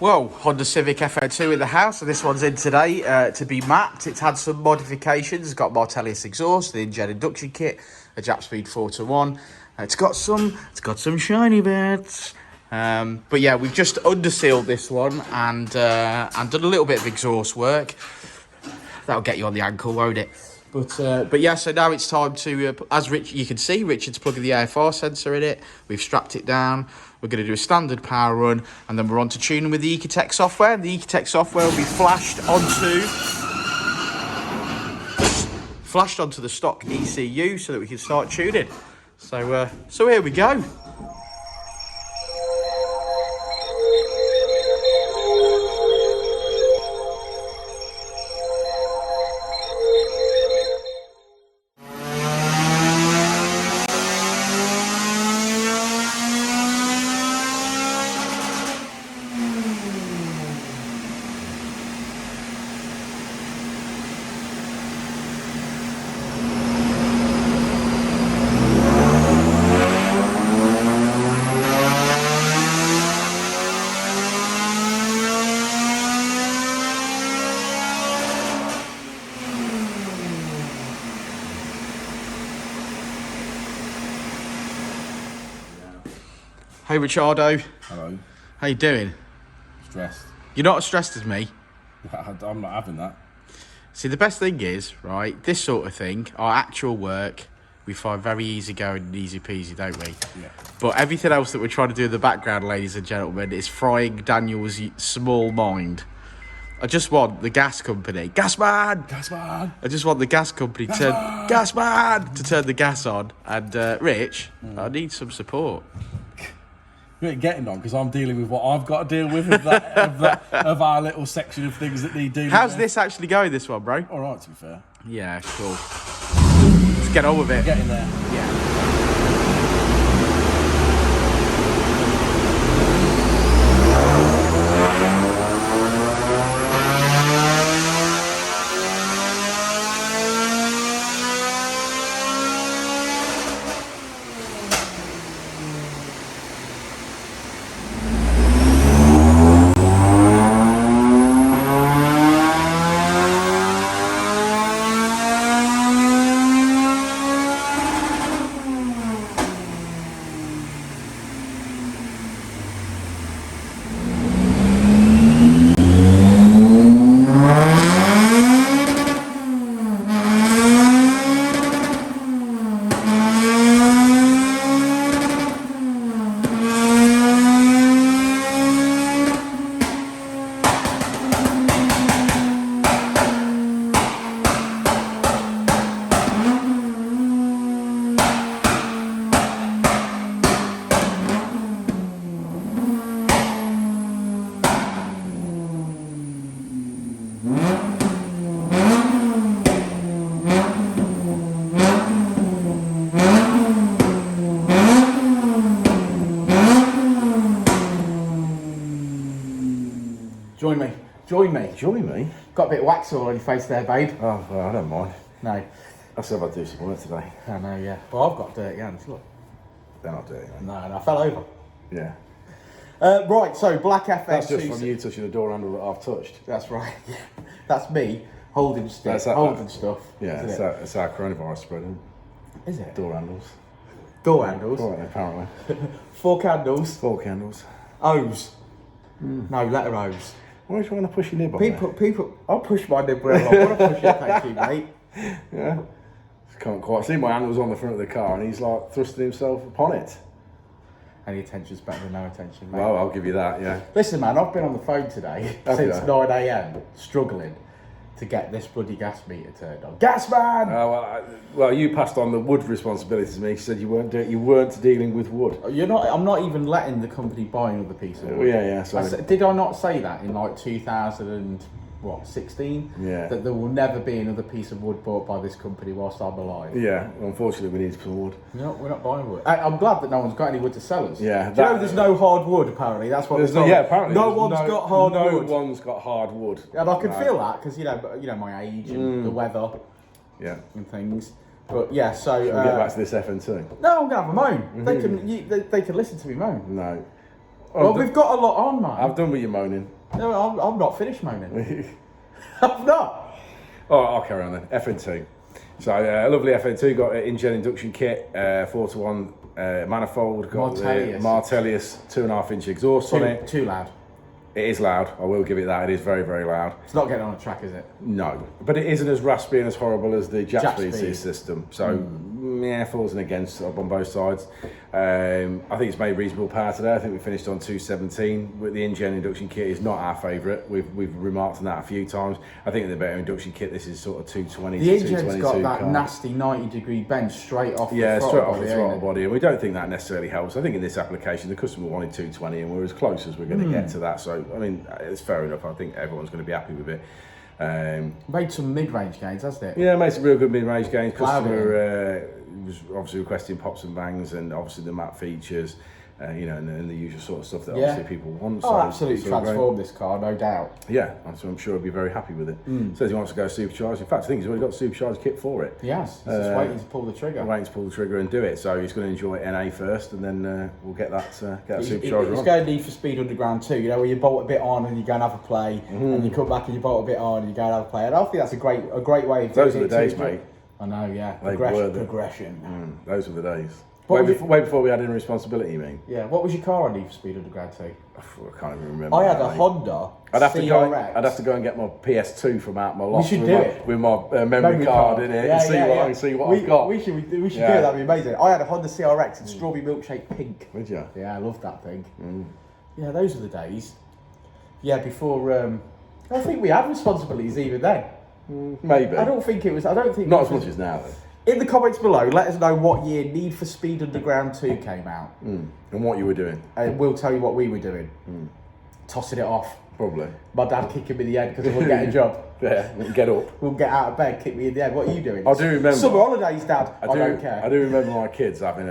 Well, Honda Civic Fn2 in the house, and this one's in today to be mapped. It's had some modifications. It's got Martelius exhaust, the in-gen induction kit, a Jap speed 4:1. It's got some shiny bits. But yeah, we've just undersealed this one and done a little bit of exhaust work. That'll get you on the ankle, won't it? But yeah, so now it's time to, as you can see, Richard's plugging the AFR sensor in it. We've strapped it down. We're going to do a standard power run, and then we're on to tuning with the Ecutek software. The Ecutek software will be flashed onto the stock ECU so that we can start tuning. So here we go. Hey Ricciardo. Hello. How you doing? Stressed. You're not as stressed as me. I'm not having that. See, the best thing is, right, this sort of thing, our actual work, we find very easy going and easy peasy, don't we? Yeah. But everything else that we're trying to do in the background, ladies and gentlemen, is frying Daniel's small mind. I just want the gas company, Gasman! Gasman! I just want the gas company to turn the gas on. And Rich, I need some support. You're getting on because I'm dealing with what I've got to deal with of our little section of things that need dealing with. How's this actually going, this one, bro? All right, to be fair. Yeah, cool. Let's get on with it. Getting there. Yeah. Join me? Got a bit of wax all on your face there, babe. Oh, well, I don't mind. No. I said I'd do some work today. I know, yeah. Well, I've got dirty hands, look. They're not dirty, mate. No, I fell over. Yeah. Right, so black FN2. That's just from you touching the door handle that I've touched. That's right. That's me holding stuff. Yeah, it's our coronavirus spread, isn't it? Is it? Door handles. Door handles? Right, apparently. 4 candles. 4 candles. O's. No, letter O's. Why are you trying to push your nib on People, I'll push my nib wherever I want to push it, thank you, mate. Yeah. Can't quite see. My hand was on the front of the car and he's like thrusting himself upon it. Any attention's better than no attention, mate. Well, I'll give you that, yeah. Listen, man, I've been on the phone today since 9 AM, struggling to get this bloody gas meter turned on. Gas man! Well, you passed on the wood responsibility to me. You said you weren't dealing with wood. You're not. I'm not even letting the company buy another piece of wood. Yeah. Sorry. Did I not say that in like 2016? Yeah. That there will never be another piece of wood bought by this company whilst I'm alive. Yeah. Unfortunately, we need some wood. No, we're not buying wood. I'm glad that no one's got any wood to sell us. Yeah. Do you know there's no hard wood? Apparently, that's what. Apparently, no one's got hard wood. No one's got hard wood. And I can feel that because you know my age and the weather. Yeah. And things. But yeah, so Shall we get back to this FN2? No, I'm gonna have a moan. They can listen to me moan. No. Well, we've got a lot on, man. I've done with your moaning. No, I'm not finished moaning. I'm not. Oh, I'll carry on then. FN2. So a lovely FN2, got an in-gen induction kit, 4-to-1 manifold, got Martelius. the Martelius 2.5-inch exhaust on it. Too loud. It is loud, I will give it that, it is very, very loud. It's not getting on a track, is it? No, but it isn't as raspy and as horrible as the Jap Speed. speed system. So, yeah, falls and against on both sides. I think it's made reasonable power today. I think we finished on 217. With the in-gen induction kit is not our favourite. We've remarked on that a few times. I think the better induction kit, this is sort of 220 the to 222. engine's got that nasty 90-degree bend straight off yeah, the straight off the body, throttle body, and we don't think that necessarily helps. I think in this application, the customer wanted 220, and we're as close as we're going to get to that. So, I mean, it's fair enough. I think everyone's going to be happy with it. Made some mid-range gains, hasn't it? Yeah, made some real good mid-range gains. Customer was obviously requesting pops and bangs, and obviously the map features, you know, and the usual sort of stuff that obviously people want. Oh, absolutely transformed this car, no doubt. Yeah, so I'm sure he'll be very happy with it. Says he wants to go supercharged. In fact, I think he's already got a supercharged kit for it. Yes, he's just waiting to pull the trigger. Waiting to pull the trigger and do it. So he's going to enjoy NA first, and then we'll get that supercharger on. It's going Need for Speed Underground too. You know, where you bolt a bit on and you go and have a play, and you come back and you bolt a bit on and you go and have a play. And I think that's a great way of doing it. Those are the days, mate. I know, yeah. Progression. Those were the days. Way before we had any responsibility, you mean? Yeah. What was your car on Need for Speed Underground too? I can't even remember. I had a Honda CRX. I'd have to go and get my PS2 from out my loft. We should do it with my memory card in it and see what I've got. We should do it. That'd be amazing. I had a Honda CRX in strawberry milkshake pink. Would you? Yeah, I loved that thing. Yeah, those are the days. Yeah, before. I think we had responsibilities even then. Maybe. I don't think it was. I don't think not as much as now, though. In the comments below, let us know what year Need for Speed Underground 2 came out. And what you were doing. And we'll tell you what we were doing. Tossing it off. Probably. My dad kicking me in the head because I wouldn't get a job. Yeah, get up. We'll get out of bed, kick me in the head. What are you doing? I do remember. Summer holidays, Dad. I don't care. I do remember my kids having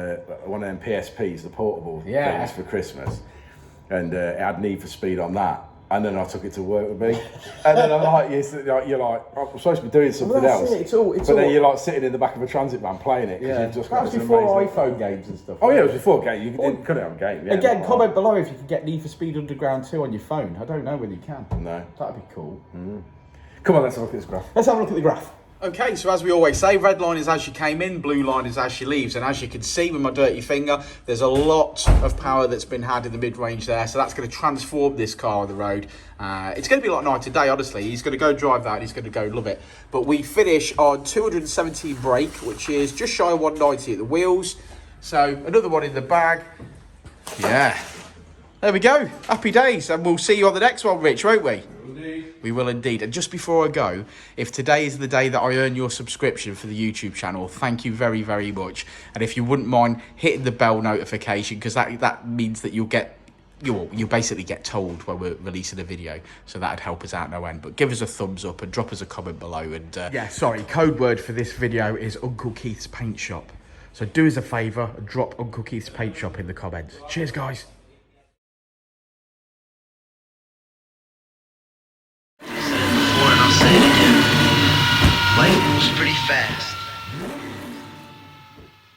one of them PSPs, the portable things for Christmas. And it had Need for Speed on that. And then I took it to work with me. And then I'm like, you're like, I'm supposed to be doing something else. But then you're like sitting in the back of a transit van playing it. Yeah, you've just that was before iPhone games and stuff. Oh yeah, it was before game. You couldn't have a game. Yeah, again, comment below if you can get Need for Speed Underground 2 on your phone. I don't know whether you can. No. That'd be cool. Come on, let's have a look at this graph. Let's have a look at the graph. Okay, so as we always say, red line is as she came in, blue line is as she leaves. And as you can see with my dirty finger, there's a lot of power that's been had in the mid-range there. So that's going to transform this car on the road. It's going to be like night and day, honestly. He's going to go drive that and he's going to go love it. But we finish on 217 brake, which is just shy of 190 at the wheels. So another one in the bag. Yeah. There we go. Happy days. And we'll see you on the next one, Rich, won't we? Indeed. We will indeed. And just before I go, if today is the day that I earn your subscription for the YouTube channel, thank you very, very much. And if you wouldn't mind hitting the bell notification, because that means that you'll basically get told when we're releasing a video. So that'd help us out no end. But give us a thumbs up and drop us a comment below. And yeah, sorry, code word for this video is Uncle Keith's Paint Shop. So do us a favour and drop Uncle Keith's Paint Shop in the comments. Cheers, guys.